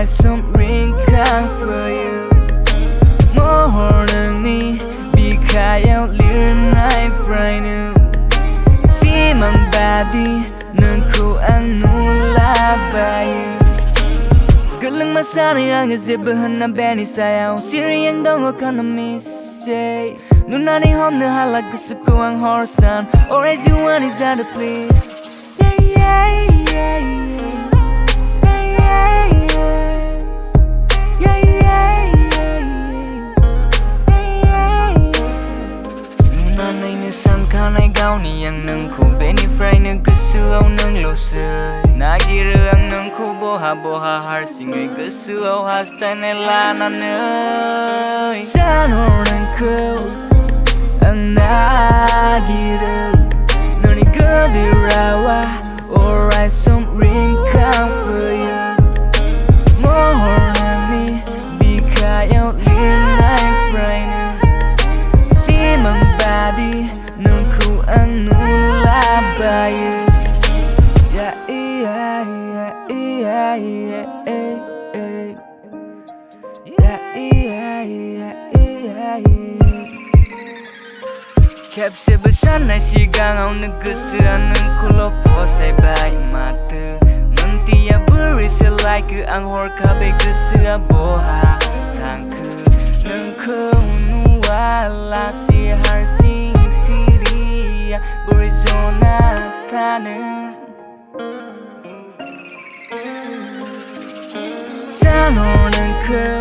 write some ring count for you. More than me, because you're living life right now. See my body, nung ko ang nula ba you. Galang masana yang gazibahan na beni sayaw. Siri yang dong ako na mistake. Nuna ni home na halag gusto ko ang horsan. Or as you want is out of place. Yeah, yeah, yeah. Kanay gao ni yang nang ko benefray na gusuaw ng losay. Nagirang nang ko boha harsing ay gusuaw hasta nila nanay. Saan Hor ng ko ang nagirang nani gadirawa or write some ring count for you. More than me because you're living life right now. See my body nung ko ang nula ba you. Yeah, yeah, yeah, yeah, yeah, yeah. Yeah, yeah, yeah, yeah, yeah. Kapsa besan na sigang ang nagkasuran ng kulok po sa iba'y mata. Mantiya berisa like ang hor kabe gusa boha tangka. Nung ko nuwala si harsing Arizona tanah. Saan Hor ng ko